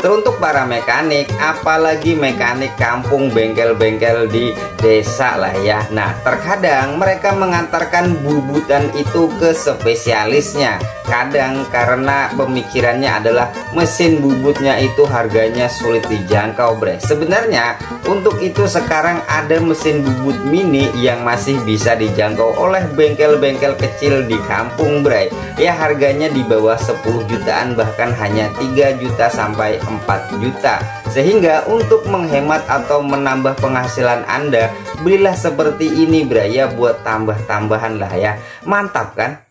Teruntuk para mekanik, apalagi mekanik kampung, bengkel-bengkel di desa lah ya. Nah, terkadang mereka mengantarkan bubutan itu ke spesialisnya. Kadang karena pemikirannya adalah mesin bubutnya itu harganya sulit dijangkau, bre. Sebenarnya untuk itu sekarang ada mesin bubut mini yang masih bisa dijangkau oleh bengkel-bengkel kecil di kampung, bre. Ya, harganya di bawah 10 jutaan, bahkan hanya 3 juta sampai 4 juta. Sehingga untuk menghemat atau menambah penghasilan Anda, belilah seperti ini, bre, ya, buat tambah-tambahan lah ya. Mantap kan?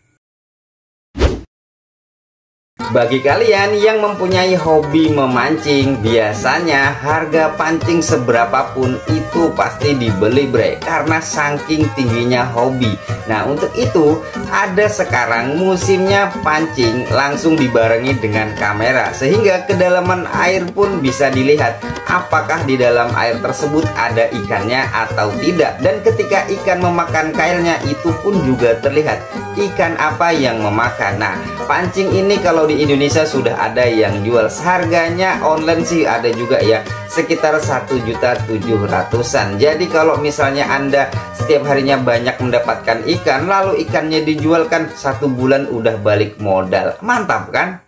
Bagi kalian yang mempunyai hobi memancing, biasanya harga pancing seberapapun itu pasti dibeli, bre, karena saking tingginya hobi. Nah, untuk itu ada sekarang musimnya pancing langsung dibarengi dengan kamera, sehingga kedalaman air pun bisa dilihat apakah di dalam air tersebut ada ikannya atau tidak. Dan ketika ikan memakan kailnya, itu pun juga terlihat ikan apa yang memakan. Nah, pancing ini kalau di Indonesia sudah ada yang jual, harganya online sih ada juga ya, sekitar 1.700.000-an. Jadi kalau misalnya Anda setiap harinya banyak mendapatkan ikan, lalu ikannya dijualkan 1 bulan udah balik modal. Mantap kan?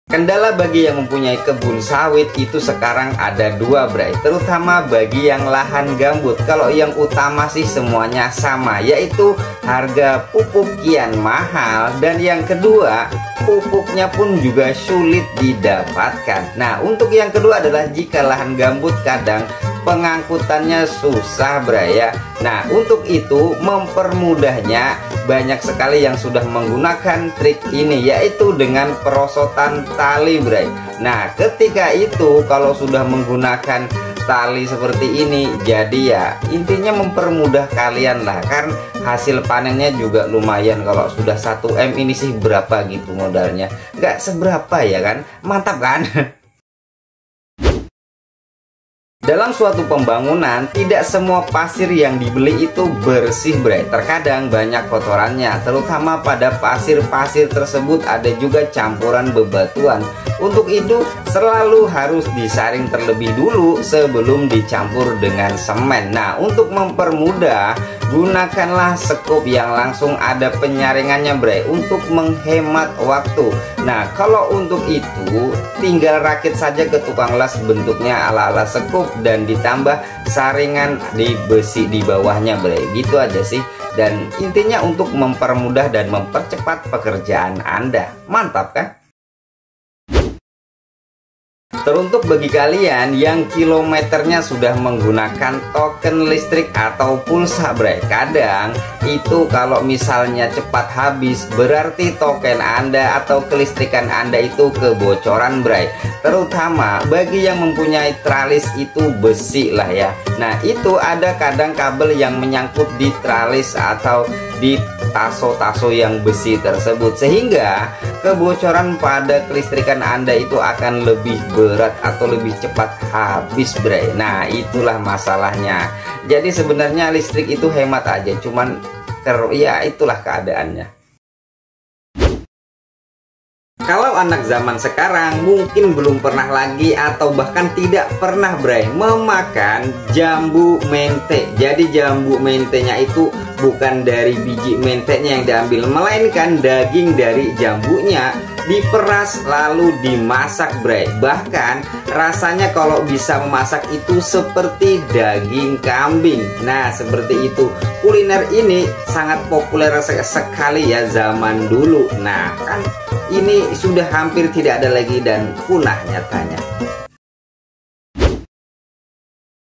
Kendala bagi yang mempunyai kebun sawit itu sekarang ada 2, bre, terutama bagi yang lahan gambut. Kalau yang utama sih semuanya sama, yaitu harga pupuk kian mahal, dan yang kedua pupuknya pun juga sulit didapatkan. Nah, untuk yang kedua adalah jika lahan gambut kadang pengangkutannya susah, bre, ya. Nah, untuk itu mempermudahnya banyak sekali yang sudah menggunakan trik ini, yaitu dengan perosotan tali, bre. Nah, ketika itu kalau sudah menggunakan tali seperti ini, jadi ya intinya mempermudah kalian lah, kan hasil panennya juga lumayan. Kalau sudah 1 M ini sih berapa gitu modalnya, nggak seberapa ya kan. Mantap kan? Dalam suatu pembangunan, tidak semua pasir yang dibeli itu bersih, bre. Terkadang banyak kotorannya, terutama pada pasir-pasir tersebut ada juga campuran bebatuan. Untuk itu selalu harus disaring terlebih dulu sebelum dicampur dengan semen. Nah, untuk mempermudah, gunakanlah sekup yang langsung ada penyaringannya, bre, untuk menghemat waktu. Nah, kalau untuk itu tinggal rakit saja ke tukang las bentuknya ala-ala sekup dan ditambah saringan di besi di bawahnya, bre. Gitu aja sih. Dan intinya untuk mempermudah dan mempercepat pekerjaan Anda. Mantap kan? Teruntuk bagi kalian yang kilometernya sudah menggunakan token listrik atau pulsa, bre. Kadang itu kalau misalnya cepat habis, berarti token Anda atau kelistrikan Anda itu kebocoran, bre. Terutama bagi yang mempunyai tralis itu besi lah ya. Nah, itu ada kadang kabel yang menyangkut di tralis atau di taso-taso yang besi tersebut, sehingga kebocoran pada kelistrikan Anda itu akan lebih berat atau lebih cepat habis, bre. Nah, itulah masalahnya. Jadi sebenarnya listrik itu hemat aja, cuman ya itulah keadaannya. Kalau anak zaman sekarang mungkin belum pernah lagi atau bahkan tidak pernah, bre, memakan jambu mente. Jadi jambu mentenya itu bukan dari biji mentenya yang diambil, melainkan daging dari jambunya diperas lalu dimasak, bre. Bahkan rasanya kalau bisa memasak itu seperti daging kambing. Nah, seperti itu. Kuliner ini sangat populer sekali ya zaman dulu. Nah, kan ini sudah hampir tidak ada lagi dan punah nyatanya.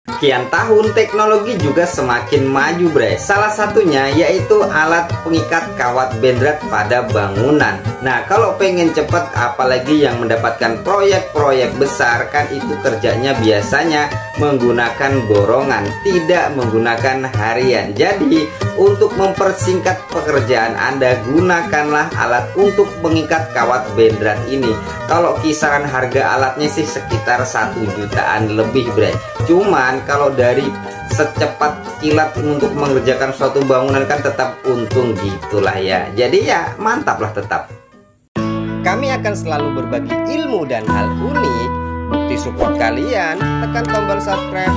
Sekian tahun teknologi juga semakin maju, bre. Salah satunya yaitu alat pengikat kawat bendrat pada bangunan. Nah, kalau pengen cepat apalagi yang mendapatkan proyek-proyek besar, kan itu kerjanya biasanya menggunakan gorongan, tidak menggunakan harian. Jadi untuk mempersingkat pekerjaan Anda, gunakanlah alat untuk mengikat kawat bendrat ini. Kalau kisaran harga alatnya sih sekitar 1 jutaan lebih, bre. Cuman kalau dari secepat kilat untuk mengerjakan suatu bangunan kan tetap untung gitulah ya. Jadi ya mantap lah tetap. kami akan selalu berbagi ilmu dan hal unik. Bukti support kalian, tekan tombol subscribe